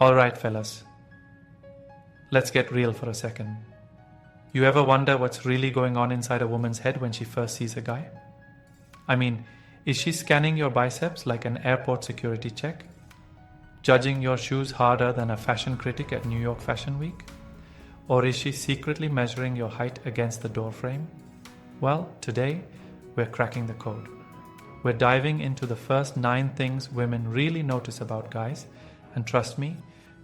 Alright, fellas, let's get real for a second. You ever wonder what's really going on inside a woman's head when she first sees a guy? I mean, is she scanning your biceps like an airport security check? Judging your shoes harder than a fashion critic at New York Fashion Week? Or is she secretly measuring your height against the doorframe? Well, today, we're cracking the code. We're diving into the first 9 things women really notice about guys, and trust me,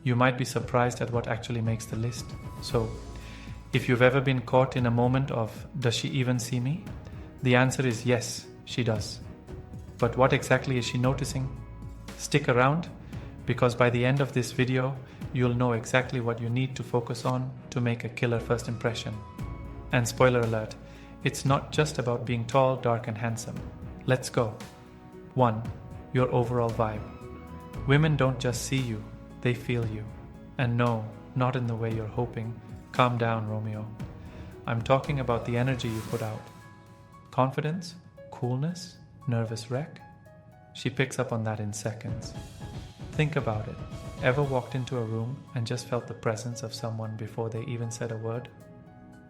you might be surprised at what actually makes the list. So, if you've ever been caught in a moment of, does she even see me? The answer is yes, she does. But what exactly is she noticing? Stick around, because by the end of this video, you'll know exactly what you need to focus on to make a killer first impression. And spoiler alert, it's not just about being tall, dark, and handsome. Let's go. 1. Your overall vibe. Women don't just see you, they feel you. And no, not in the way you're hoping. Calm down, Romeo. I'm talking about the energy you put out. Confidence, coolness, nervous wreck. She picks up on that in seconds. Think about it. Ever walked into a room and just felt the presence of someone before they even said a word?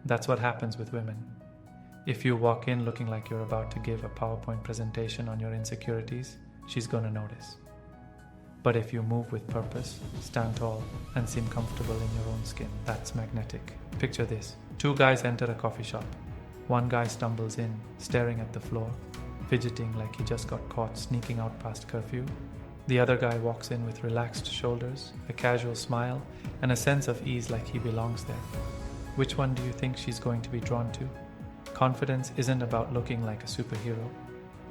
That's what happens with women. If you walk in looking like you're about to give a PowerPoint presentation on your insecurities, she's gonna notice. But if you move with purpose, stand tall, and seem comfortable in your own skin, that's magnetic. Picture this. 2 guys enter a coffee shop. One guy stumbles in, staring at the floor, fidgeting like he just got caught sneaking out past curfew. The other guy walks in with relaxed shoulders, a casual smile, and a sense of ease like he belongs there. Which one do you think she's going to be drawn to? Confidence isn't about looking like a superhero.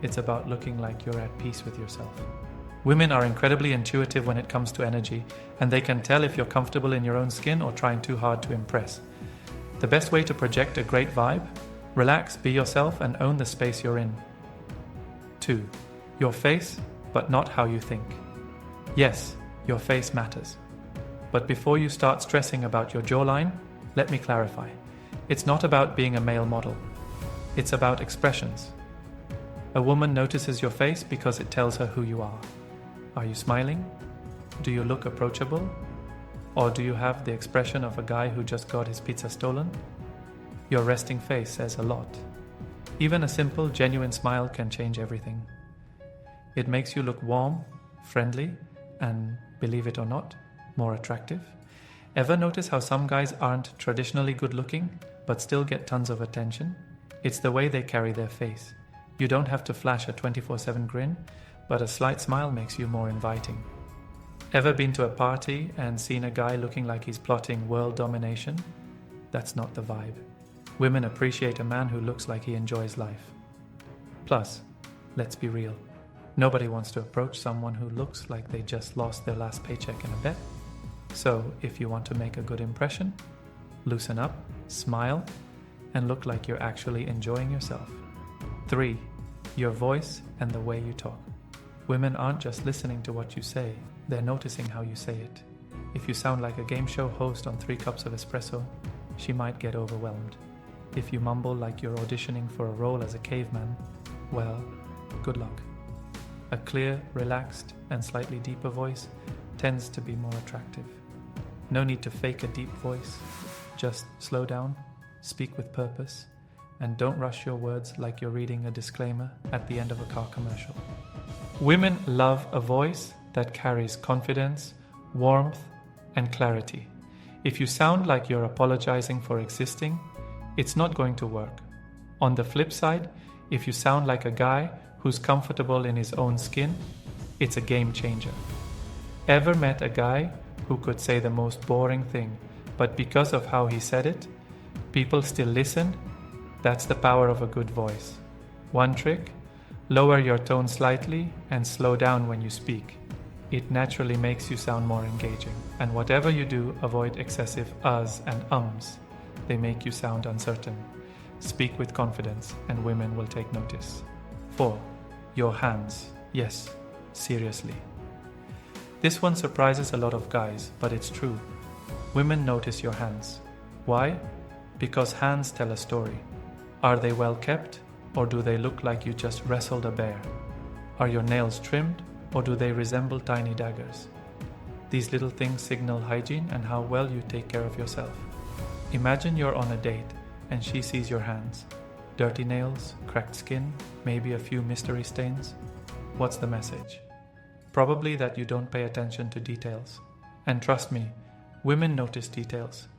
It's about looking like you're at peace with yourself. Women are incredibly intuitive when it comes to energy, and they can tell if you're comfortable in your own skin or trying too hard to impress. The best way to project a great vibe? Relax, be yourself, and own the space you're in. 2. Your face, but not how you think. Yes, your face matters. But before you start stressing about your jawline, let me clarify. It's not about being a male model. It's about expressions. A woman notices your face because it tells her who you are. Are you smiling? Do you look approachable? Or do you have the expression of a guy who just got his pizza stolen? Your resting face says a lot. Even a simple, genuine smile can change everything. It makes you look warm, friendly, and, believe it or not, more attractive. Ever notice how some guys aren't traditionally good looking, but still get tons of attention? It's the way they carry their face. You don't have to flash a 24/7 grin, but a slight smile makes you more inviting. Ever been to a party and seen a guy looking like he's plotting world domination? That's not the vibe. Women appreciate a man who looks like he enjoys life. Plus, let's be real. Nobody wants to approach someone who looks like they just lost their last paycheck in a bet. So, if you want to make a good impression, loosen up, smile, and look like you're actually enjoying yourself. 3. Your voice and the way you talk. Women aren't just listening to what you say, they're noticing how you say it. If you sound like a game show host on 3 cups of espresso, she might get overwhelmed. If you mumble like you're auditioning for a role as a caveman, well, good luck. A clear, relaxed, and slightly deeper voice tends to be more attractive. No need to fake a deep voice. Just slow down, speak with purpose, and don't rush your words like you're reading a disclaimer at the end of a car commercial. Women love a voice that carries confidence, warmth, and clarity. If you sound like you're apologizing for existing, it's not going to work. On the flip side, if you sound like a guy who's comfortable in his own skin, it's a game changer. Ever met a guy who could say the most boring thing, but because of how he said it, people still listened? That's the power of a good voice. One trick: lower your tone slightly and slow down when you speak. It naturally makes you sound more engaging. And whatever you do, avoid excessive uhs and ums. They make you sound uncertain. Speak with confidence and women will take notice. 4. Your hands. Yes, seriously. This one surprises a lot of guys, but it's true. Women notice your hands. Why? Because hands tell a story. Are they well kept, or do they look like you just wrestled a bear? Are your nails trimmed, or do they resemble tiny daggers? These little things signal hygiene and how well you take care of yourself. Imagine you're on a date and she sees your hands. Dirty nails, cracked skin, maybe a few mystery stains. What's the message? Probably that you don't pay attention to details. And trust me, women notice details.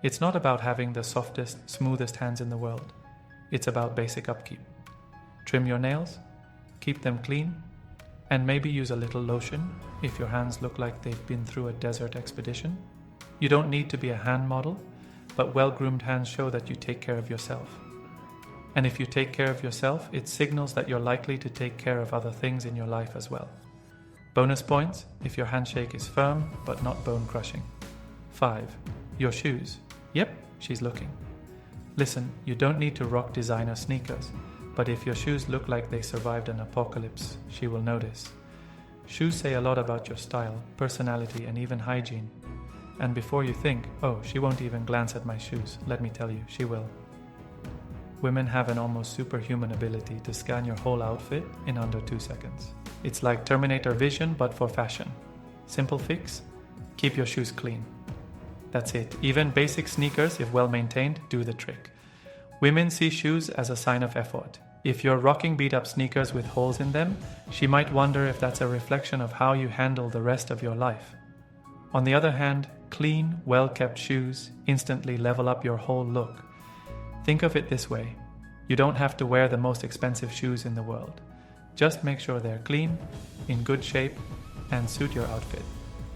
It's not about having the softest, smoothest hands in the world. It's about basic upkeep. Trim your nails, keep them clean, and maybe use a little lotion if your hands look like they've been through a desert expedition. You don't need to be a hand model, but well-groomed hands show that you take care of yourself. And if you take care of yourself, it signals that you're likely to take care of other things in your life as well. Bonus points if your handshake is firm but not bone-crushing. 5. Your shoes. Yep, she's looking. Listen, you don't need to rock designer sneakers, but if your shoes look like they survived an apocalypse, she will notice. Shoes say a lot about your style, personality, and even hygiene. And before you think, oh, she won't even glance at my shoes, let me tell you, she will. Women have an almost superhuman ability to scan your whole outfit in under 2 seconds. It's like Terminator Vision, but for fashion. Simple fix? Keep your shoes clean. That's it. Even basic sneakers, if well maintained, do the trick. Women see shoes as a sign of effort. If you're rocking beat-up sneakers with holes in them, she might wonder if that's a reflection of how you handle the rest of your life. On the other hand, clean, well-kept shoes instantly level up your whole look. Think of it this way. You don't have to wear the most expensive shoes in the world. Just make sure they're clean, in good shape, and suit your outfit.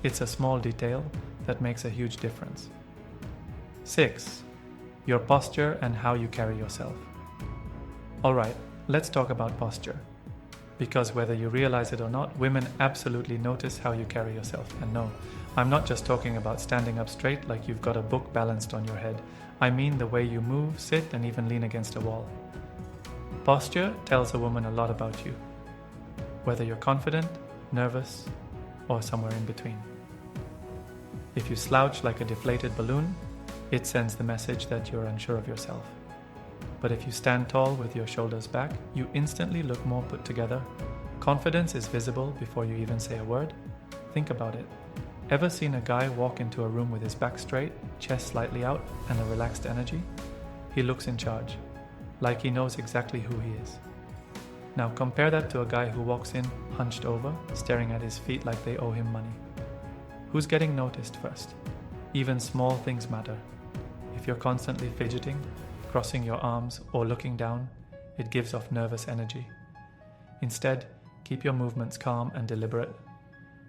It's a small detail that makes a huge difference. 6. Your posture and how you carry yourself. Alright, let's talk about posture. Because whether you realize it or not, women absolutely notice how you carry yourself. And no, I'm not just talking about standing up straight like you've got a book balanced on your head. I mean the way you move, sit, and even lean against a wall. Posture tells a woman a lot about you, whether you're confident, nervous, or somewhere in between. If you slouch like a deflated balloon, it sends the message that you're unsure of yourself. But if you stand tall with your shoulders back, you instantly look more put together. Confidence is visible before you even say a word. Think about it. Ever seen a guy walk into a room with his back straight, chest slightly out, and a relaxed energy? He looks in charge, like he knows exactly who he is. Now compare that to a guy who walks in hunched over, staring at his feet like they owe him money. Who's getting noticed first? Even small things matter. If you're constantly fidgeting, crossing your arms, or looking down, it gives off nervous energy. Instead, keep your movements calm and deliberate.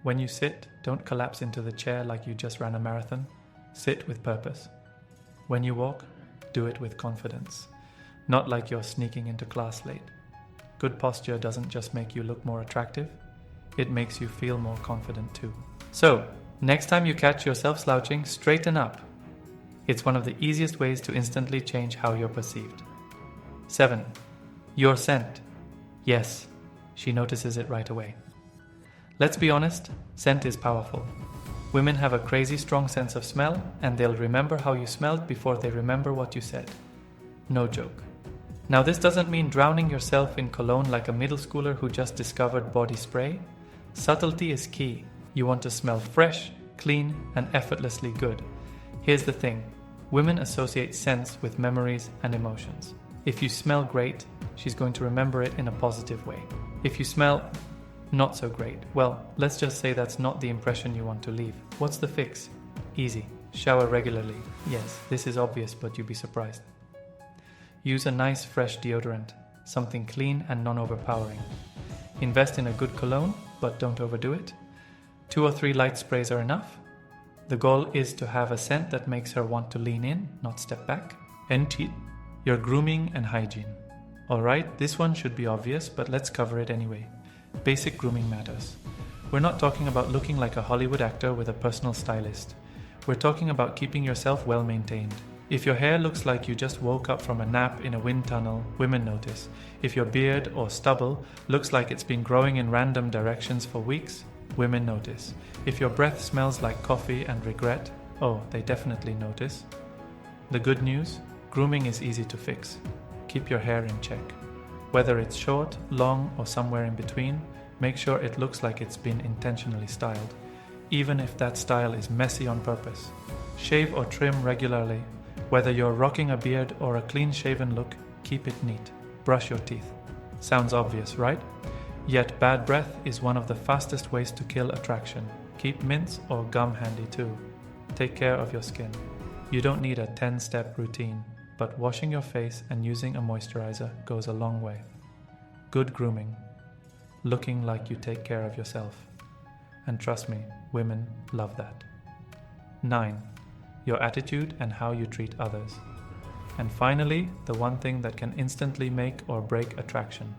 When you sit, don't collapse into the chair like you just ran a marathon. Sit with purpose. When you walk, do it with confidence, not like you're sneaking into class late. Good posture doesn't just make you look more attractive, it makes you feel more confident too. So, next time you catch yourself slouching, straighten up. It's one of the easiest ways to instantly change how you're perceived. 7. Your scent. Yes, she notices it right away. Let's be honest, scent is powerful. Women have a crazy strong sense of smell, and they'll remember how you smelled before they remember what you said. No joke. Now this doesn't mean drowning yourself in cologne like a middle schooler who just discovered body spray. Subtlety is key. You want to smell fresh, clean, and effortlessly good. Here's the thing. Women associate scents with memories and emotions. If you smell great, she's going to remember it in a positive way. If you smell not so great, well, let's just say that's not the impression you want to leave. What's the fix? Easy. Shower regularly. Yes, this is obvious, but you'd be surprised. Use a nice fresh deodorant, something clean and non-overpowering. Invest in a good cologne, but don't overdo it. 2 or 3 light sprays are enough. The goal is to have a scent that makes her want to lean in, not step back. And your grooming and hygiene. Alright, this one should be obvious, but let's cover it anyway. Basic grooming matters. We're not talking about looking like a Hollywood actor with a personal stylist. We're talking about keeping yourself well maintained. If your hair looks like you just woke up from a nap in a wind tunnel, women notice. If your beard or stubble looks like it's been growing in random directions for weeks, women notice. If your breath smells like coffee and regret, oh, they definitely notice. The good news? Grooming is easy to fix. Keep your hair in check. Whether it's short, long, or somewhere in between, make sure it looks like it's been intentionally styled. even if that style is messy on purpose. Shave or trim regularly. Whether you're rocking a beard or a clean-shaven look, keep it neat. Brush your teeth. Sounds obvious, right? Yet bad breath is one of the fastest ways to kill attraction. Keep mints or gum handy too. Take care of your skin. You don't need a 10-step routine, but washing your face and using a moisturizer goes a long way. Good grooming. Looking like you take care of yourself. And trust me, women love that. 9. Your attitude and how you treat others. And finally, the one thing that can instantly make or break attraction.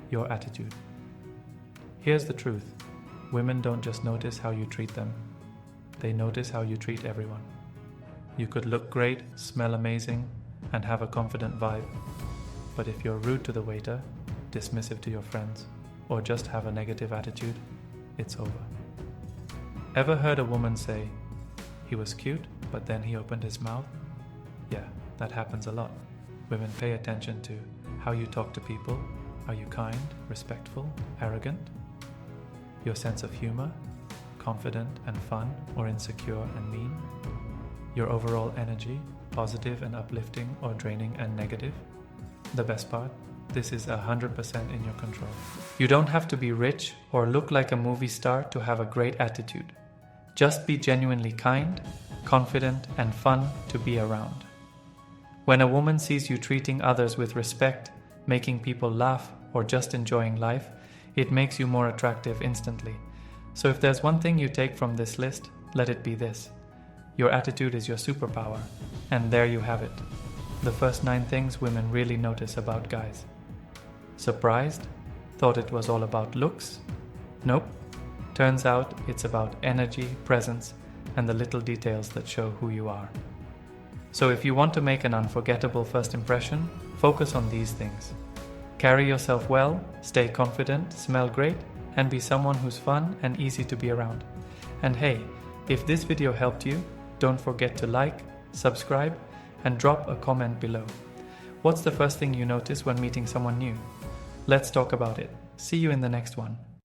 Your attitude. Here's the truth. Women don't just notice how you treat them. They notice how you treat everyone. You could look great, smell amazing, and have a confident vibe. But if you're rude to the waiter, dismissive to your friends, or just have a negative attitude, it's over. Ever heard a woman say, "He was cute, but then he opened his mouth"? Yeah, that happens a lot. Women pay attention to how you talk to people. Are you kind, respectful, arrogant? Your sense of humor, confident and fun, or insecure and mean? Your overall energy, positive and uplifting, or draining and negative? The best part? This is 100% in your control. You don't have to be rich or look like a movie star to have a great attitude. Just be genuinely kind, confident, and fun to be around. When a woman sees you treating others with respect, making people laugh, or just enjoying life, it makes you more attractive instantly. So if there's one thing you take from this list, let it be this. Your attitude is your superpower. And there you have it. The first 9 things women really notice about guys. Surprised? Thought it was all about looks? Nope. Turns out it's about energy, presence, and the little details that show who you are. So if you want to make an unforgettable first impression, focus on these things. Carry yourself well, stay confident, smell great, and be someone who's fun and easy to be around. And hey, if this video helped you, don't forget to like, subscribe, and drop a comment below. What's the first thing you notice when meeting someone new? Let's talk about it. See you in the next one.